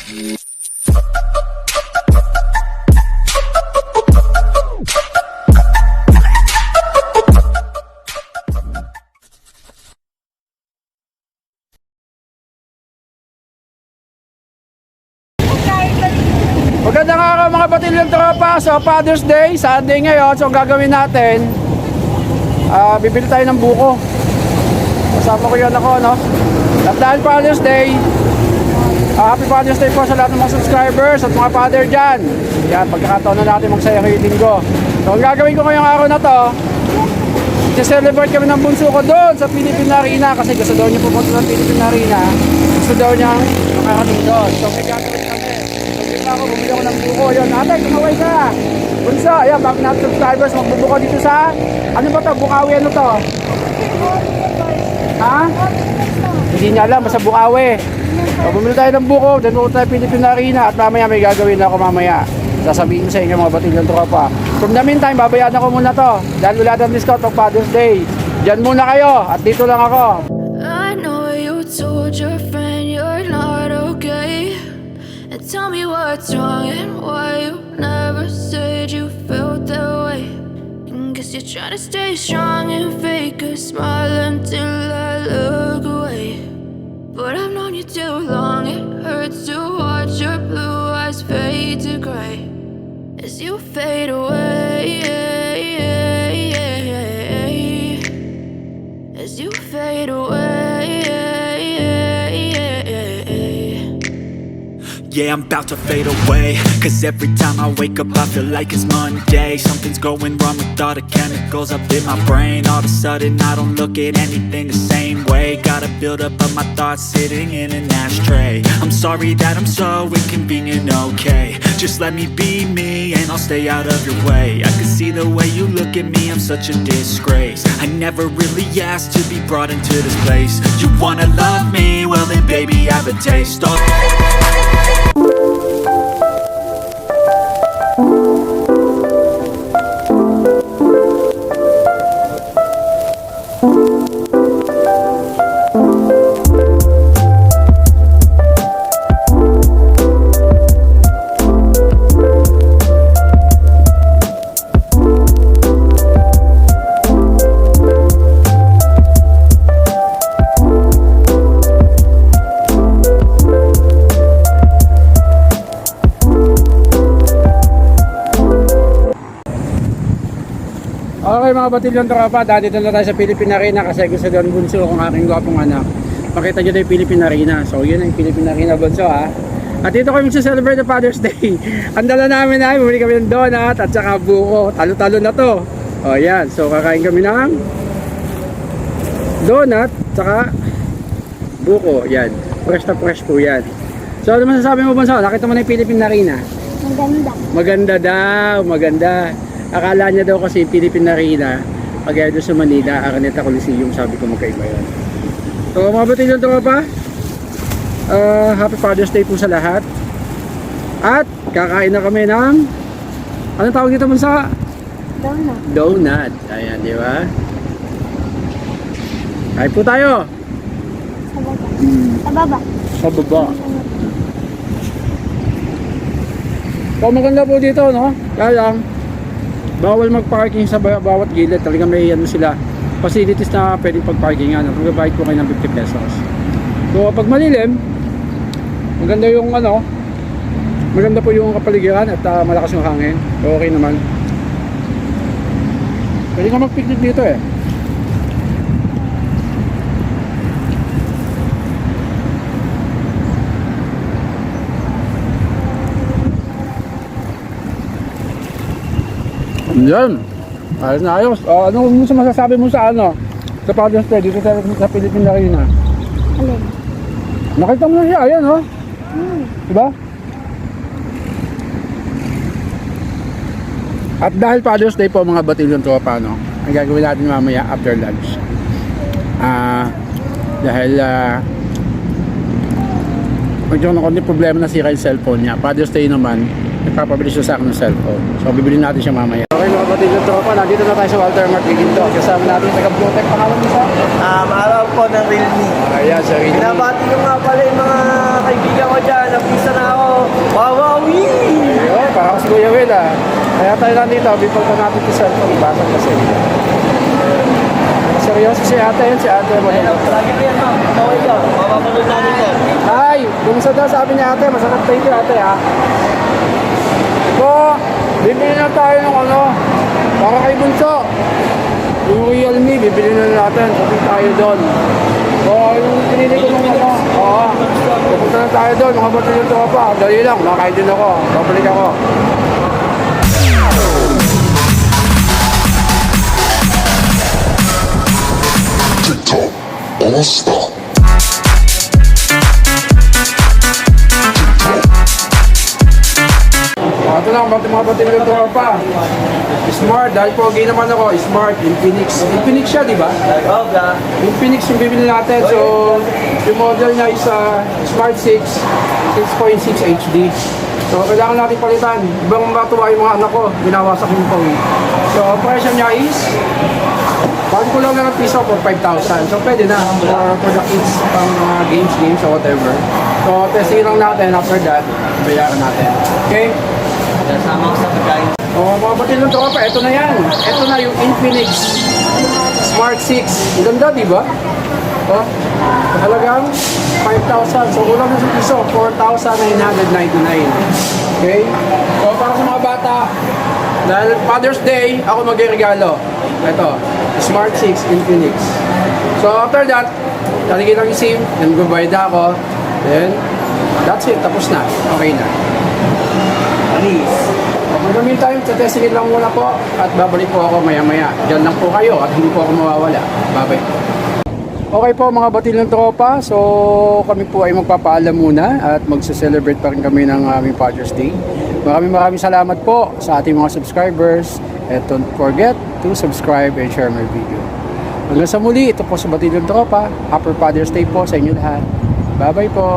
Magandang araw mga batilyong tropa. So Father's Day, Sunday ngayon. So ang gagawin natin, bibili tayo ng buko. Kasama ko yun ako, no? At dahil Father's Day, Happy Father's Day po sa lahat ng mga subscribers at mga father dyan. Yan, pagkakataon na natin magsaya ngayong linggo. So ang gagawin ko ngayong araw na to, i-celebrate kami ng bunso ko doon sa Philippine Arena. Kasi gusto daw niya pupunta sa Philippine Arena. Gusto daw niya makarating doon. So may gagawin kami. Ako, bumili ako ng buko. Yun, ate, kumaway ka. Bunso, ayan, bago natin subscribers, magbubuko dito sa, ano ba to? Bukawi, ano to? Ha? Hindi niya alam, basta Bukawi. So, bumili tayo ng buko, dyan mo tayo Philippine Arena, at mamaya may gagawin ako mamaya. Sasabihin ko sa inyo mga batilyong tropa. From the meantime, babayaran ako muna to. Dahil wala ng discount of Father's Day. Dyan muna kayo, at dito lang ako. I know you told your friend you're not okay. And tell me what's wrong and why you never said you felt that way. And guess you're trying to stay strong and fake a smile until I look away. But I've known you too long, it hurts to watch your blue eyes fade to gray as you fade away. As you fade away. Yeah, I'm about to fade away. Cause every time I wake up I feel like it's Monday. Something's going wrong with all the chemicals up in my brain. All of a sudden I don't look at anything the same way. Gotta build up of my thoughts sitting in an ashtray. I'm sorry that I'm so inconvenient, okay. Just let me be me and I'll stay out of your way. I can see the way you look at me, I'm such a disgrace. I never really asked to be brought into this place. You wanna love me? Well then baby have a taste. Oh. Okay mga batilyong tropa, dito na tayo sa Philippine Arena kasi gusto doon bunso kung aking gwapong anak. Pakita nyo tayo yung Philippine Arena. So yun ang Philippine Arena bunso ha. At dito kami magsa-celebrate ng Father's Day. Ang dala namin ay bumili kami ng donut at saka buko. Talo-talo na to. O yan, so kakain kami ng donut saka buko. Yan, fresh na fresh po yan. So ano masasabi mo bunso? Nakita mo na yung Philippine Arena? Maganda. Maganda daw, maganda. Akala niya daw kasi Philippine Arena pag doon sa Manila, Araneta Coliseum, sabi ko magkaiba yun. So mga batilyong tropa, Happy Father's Day po sa lahat. At kakain na kami ng anong tawag dito man sa? Donut. Donut. Ayan, di ba? Kain po tayo. Sa baba. Sa baba. Sa baba. So maganda po dito, no? Kaya lang bawal mag-parking sa bawat gilid. Talaga may ano sila facilities na pwedeng pag-parking. Magbabayad po kayo ng 50 pesos. So pag malilim, maganda yung ano, maganda po yung kapaligiran at malakas yung hangin. So okay naman. Pwede ka mag-picnic dito eh. Yan. Ayos na ayos. Ano masasabi mo sa ano? Sa Father's Day dito sa Philippine Arena? Alin? Nakita mo na siya. Ayan oh. Diba? At dahil Father's Day po mga batilyong tropa, no? Ang gagawin natin mamaya after lunch. Dahil magkaroon ng konti problema na sira yung cellphone niya. Father's Day naman, nagpapabili siya sa akin ng cellphone. So bibili natin siya mamaya. Okay mga batilyong tropa, nandito na tayo sa Walter Mart Giginto. Kasama natin yung taga-Blutech. Pangalan mo sa? Maaraw po ng Realme. Ayan, sa Realme. Binabati ko nga pala yung mga kaibigan ko dyan. Napisa na ako. Kaya tayo nandito, before pa natin yung cellphone, ibasag kasi. Seryoso si ate mo. Lagi rin ma'am, okay ka. Mapapanood namin yan. Ay, kumusta daw sabi ni ate, masarap thank you ate ha. So, bibili na tayo ng ano, para kay Bunso. Yung Realme, bibili na natin, sabi tayo doon. So, yung pinili ko ng ano, pupunta na tayo doon, mga bato yung tropa. Dali lang, nakain din ako, babalik ako. TikTok All-Star. Ito lang, mga batil yung tropa. Smart, dahil pogi naman ako, Smart, Infinix. Infinix siya, di ba? Oo, ga. Infinix yung bibili natin. So, yung model niya is Smart 6, 6.6 HD. So, kailangan natin palitan. Ibang matuwa yung mga anak ko, binawasak yung phone. So, presyo niya is, bakit ko lang ng piso for 5,000. So, pwede na for the kids, pang games or whatever. So, testing lang natin. After that, bayaran natin. Okay? Kasama ko sa pagkain. Mga batil ng tropa, ito na yan. Ito na yung Infinix Smart 6. Ang ganda, di ba? Halagang 5,000. So, kulang na sa piso, 4,999. Okay? So, para sa mga bata, dahil Father's Day, ako mag-regalo. Ito, Smart 6 Infinix. So, after that, taligin lang yung SIM, then magbabayad ako. Then, that's it. Tapos na. Okay na. Please. For the meantime, testingin lang muna po at babalik po ako maya-maya. Diyan lang po kayo at hindi po ako mawawala. Bye-bye. Okay po mga batil ng tropa, so kami po ay magpapaalam muna at magse-celebrate pa rin kami ng aming Father's Day. Maraming salamat po sa ating mga subscribers and don't forget to subscribe and share my video. Hanggang sa muli, ito po sa batil ng tropa. Happy Father's Day po sa inyo lahat. Bye-bye po!